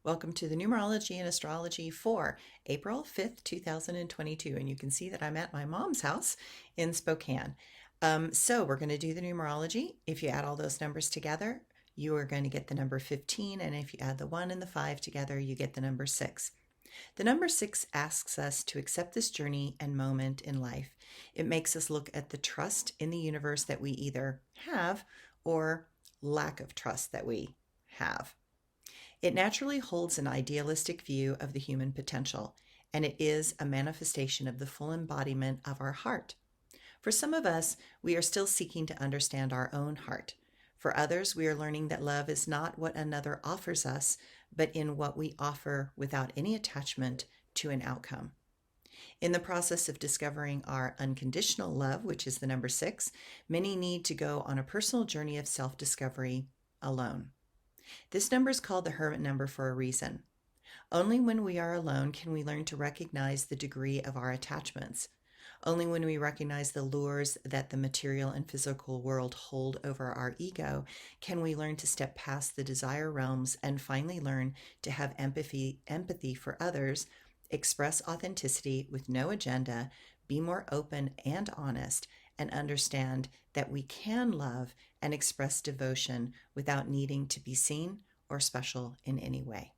Welcome to the Numerology and Astrology for April 5th, 2022. And you can see that I'm at my mom's house in Spokane. So we're going to do the numerology. If you add all those numbers together, you are going to get the number 15. And if you add the 1 and the 5 together, you get the number 6. The number 6 asks us to accept this journey and moment in life. It makes us look at the trust in the universe that we either have or lack of trust that we have. It naturally holds an idealistic view of the human potential, and it is a manifestation of the full embodiment of our heart. For some of us, we are still seeking to understand our own heart. For others, we are learning that love is not what another offers us, but in what we offer without any attachment to an outcome. In the process of discovering our unconditional love, which is the number 6, many need to go on a personal journey of self-discovery alone. This number is called the Hermit number for a reason. Only when we are alone can we learn to recognize the degree of our attachments. Only when we recognize the lures that the material and physical world hold over our ego can we learn to step past the desire realms and finally learn to have empathy for others, express authenticity with no agenda, be more open and honest, and understand that we can love and express devotion without needing to be seen or special in any way.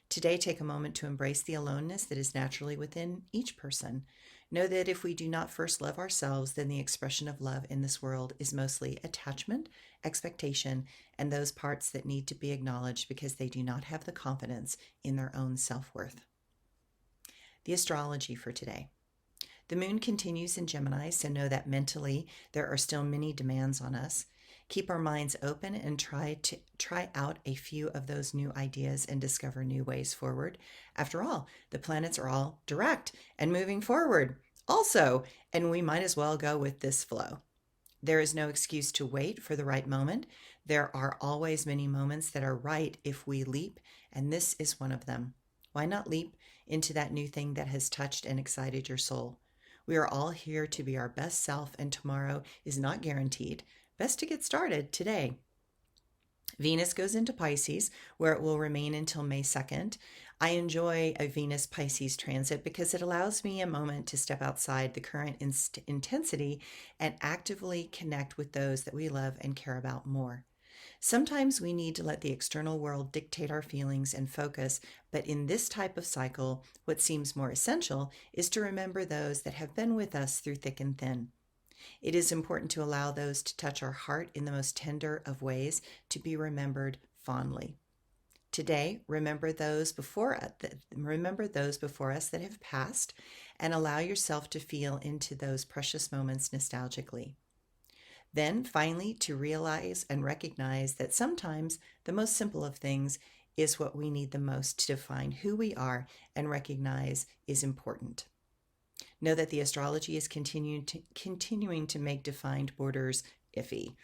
Today, take a moment to embrace the aloneness that is naturally within each person. Know that if we do not first love ourselves, then the expression of love in this world is mostly attachment, expectation, and those parts that need to be acknowledged because they do not have the confidence in their own self-worth. The astrology for today. The moon continues in Gemini, so know that mentally there are still many demands on us. Keep our minds open and try out a few of those new ideas and discover new ways forward. After all, the planets are all direct and moving forward also, and we might as well go with this flow. There is no excuse to wait for the right moment. There are always many moments that are right if we leap, and this is one of them. Why not leap into that new thing that has touched and excited your soul? We are all here to be our best self, and tomorrow is not guaranteed. Best to get started today. Venus goes into Pisces, where it will remain until May 2nd. I enjoy a Venus-Pisces transit because it allows me a moment to step outside the current intensity and actively connect with those that we love and care about more. Sometimes we need to let the external world dictate our feelings and focus, but in this type of cycle, what seems more essential is to remember those that have been with us through thick and thin. It is important to allow those to touch our heart in the most tender of ways to be remembered fondly. Today, remember those before us that have passed, and allow yourself to feel into those precious moments nostalgically. Then, finally, to realize and recognize that sometimes the most simple of things is what we need the most to define who we are and recognize is important. Know that the astrology is continuing to make defined borders iffy.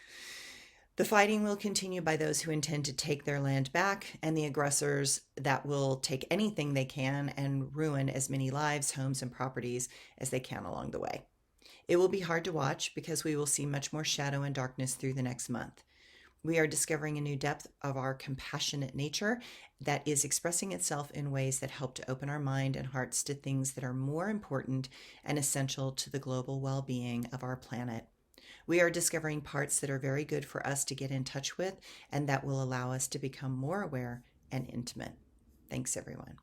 The fighting will continue by those who intend to take their land back, and the aggressors that will take anything they can and ruin as many lives, homes, and properties as they can along the way. It will be hard to watch because we will see much more shadow and darkness through the next month. We are discovering a new depth of our compassionate nature that is expressing itself in ways that help to open our mind and hearts to things that are more important and essential to the global well-being of our planet. We are discovering parts that are very good for us to get in touch with and that will allow us to become more aware and intimate. Thanks, everyone.